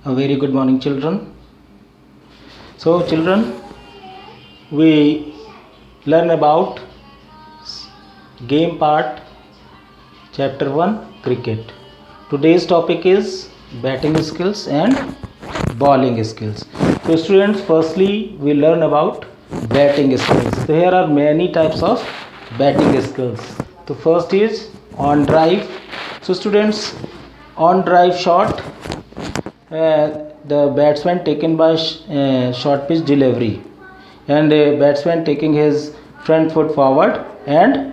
A very good morning, children. So, children, we learn about game part, chapter 1, cricket. Today's topic is batting skills and bowling skills. So, students, firstly, we learn about batting skills. So, here are many types of batting skills. The first is on drive. So, students, on drive shot. The batsman taken by short pitch delivery, and a batsman taking his front foot forward and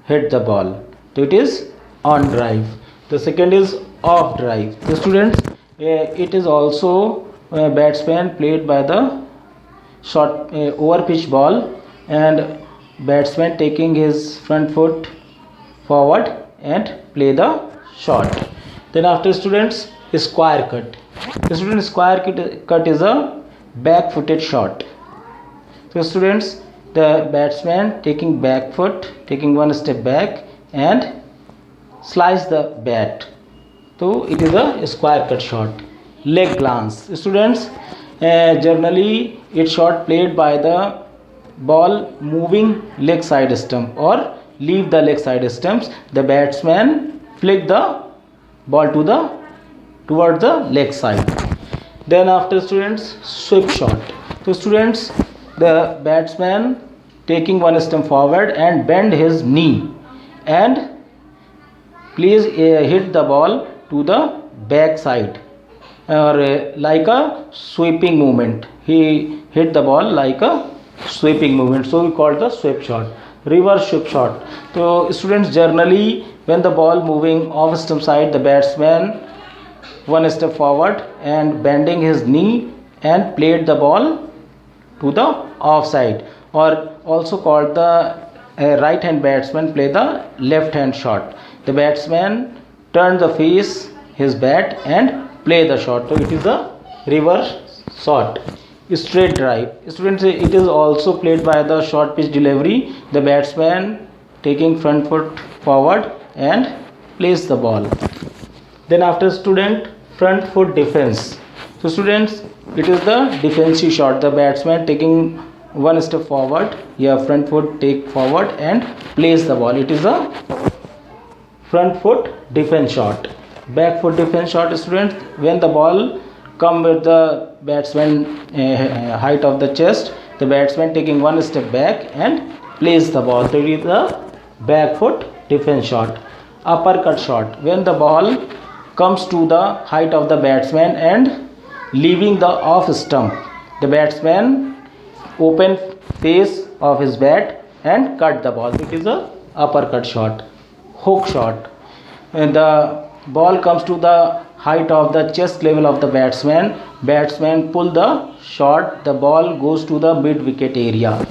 hit the ball. So it is on drive. The second is off drive. The students, it is also a batsman played by the short over pitch ball, and batsman taking his front foot forward and play the shot. Then after, students, square cut. The student, square cut is a back footed shot. So students, the batsman taking back foot, taking one step back and slice the bat. So it is a square cut shot. Leg glance. Students, generally it shot played by the ball moving leg side stump or leave the leg side stumps. The batsman flick the ball towards the leg side. Then after, students, sweep shot. So students, the batsman taking one step forward and bend his knee and please hit the ball to the back side, or like a sweeping movement. He hit the ball like a sweeping movement, so we call the sweep shot. Reverse sweep shot. So students, generally when the ball moving off stump side, the batsman one step forward and bending his knee and played the ball to the offside, or also called the right hand batsman play the left hand shot. The batsman turn the face his bat and play the shot. So it is a reverse shot. Straight drive. Students, it is also played by the short pitch delivery. The batsman taking front foot forward and plays the ball. Then after, student, front foot defense. So students, it is the defensive shot. The batsman taking one step forward, front foot take forward and place the ball. It is a front foot defense shot. Back foot defense shot, students, when the ball come with the batsman height of the chest, the batsman taking one step back and place the ball. So it is the back foot defense shot. Uppercut shot, when the ball comes to the height of the batsman and leaving the off stump, the batsman open face of his bat and cut the ball. It is a uppercut shot. Hook shot, and the ball comes to the height of the chest level of the batsman pull the shot, the ball goes to the mid wicket area.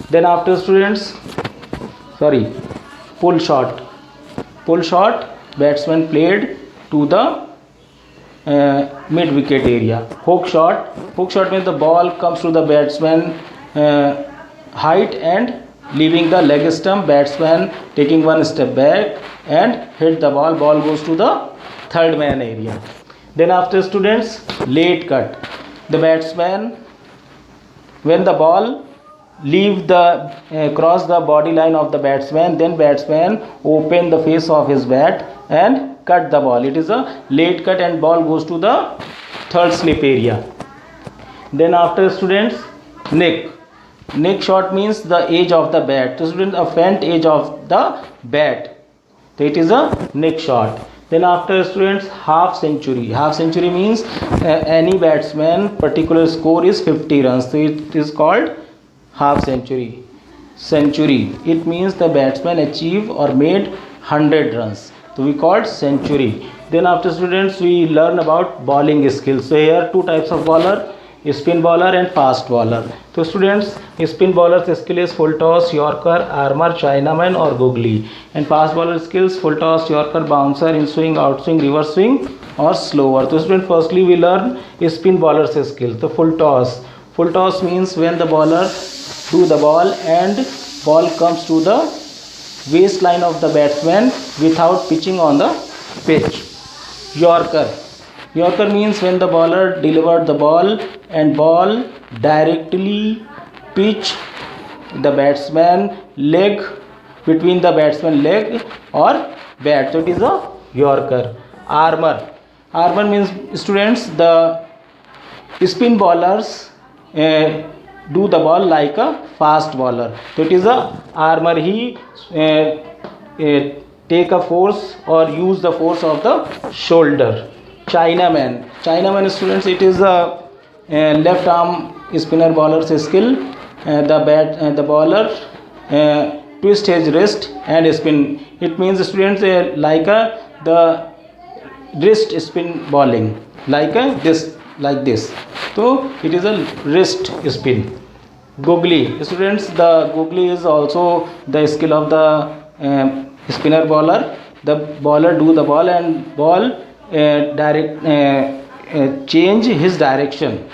Then after, students, pull shot, batsman played to the mid wicket area. Hook shot means the ball comes to the batsman height and leaving the leg stump, batsman taking one step back and hit the ball goes to the third man area. Then after, students, late cut. The batsman, when the ball leave the cross the body line of the batsman, then batsman open the face of his bat and cut the ball. It is a late cut and ball goes to the third slip area. Then after, students, neck shot means the edge of the bat. So students, a front edge of the bat. So it is a neck shot. Then after, students, half century means any batsman particular score is 50 runs, so it is called half century. It means the batsman achieved or made 100 runs, so we called century. Then after, students, we learn about bowling skills. So here two types of bowler, spin bowler and fast bowler. So students, spin bowler's skill is full toss, yorker, armour, Chinaman or googly, and fast bowler skills full toss, yorker, bouncer, in swing, out swing, reverse swing or slower. So students, firstly we learn spin bowler's skills. The full toss means when the bowler do the ball and ball comes to the waistline of the batsman without pitching on the pitch. Yorker Yorker means when the bowler delivered the ball and ball directly pitch the batsman leg, between the batsman leg or bat. So it is a Yorker. Armour. Armour means, students, the spin bowlers do the ball like a fast bowler. So it is a armour. He take a force or use the force of the shoulder. Chinaman. Chinaman, students, it is a left arm spinner bowler's skill. The bowler twist his wrist and spin. It means, students, like the wrist spin bowling, like like this. So it is a wrist spin. Googly, students, the googly is also the skill of the spinner bowler. The bowler do the ball and ball change his direction,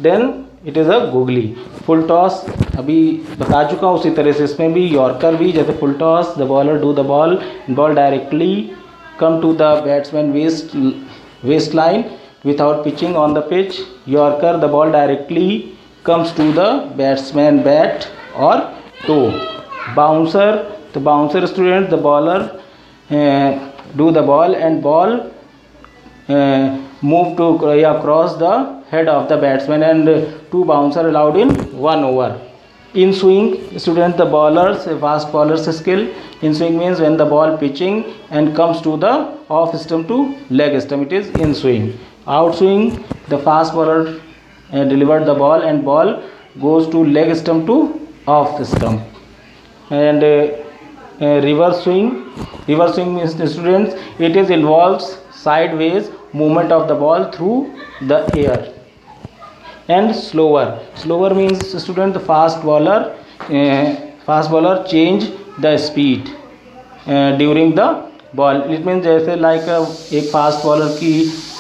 then it is a googly. Full toss अभी बता चुका हूँ, उसी तरह से इसमें भी yorker भी, जैसे full toss the bowler do the ball directly come to the batsman waist line without pitching on the pitch. Yorker, the ball directly comes to the batsman bat or toe. Bouncer, the bouncer, student, the bowler do the ball and ball move to cross the head of the batsman, and two bouncer allowed in 1 over. In swing, student, the bowlers, fast bowlers skill. In swing means when the ball pitching and comes to the off stump to leg stump, it is in swing. Out swing, the fast bowler delivered the ball and ball goes to leg stump to off stump. And reverse swing means, students, it is involves sideways movement of the ball through the air. And slower means, student, the fast bowler change the speed during the ball. It means जैसे like एक fast bowler की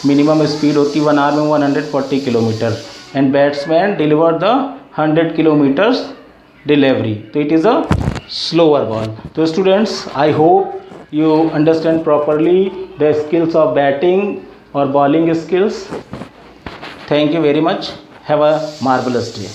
minimum speed होती है 1 hour में 140 kilometre and batsman deliver the 100 kilometres delivery, तो it is a slower ball. So students, I hope you understand properly the skills of batting or bowling skills. Thank you very much. Have a marvelous day.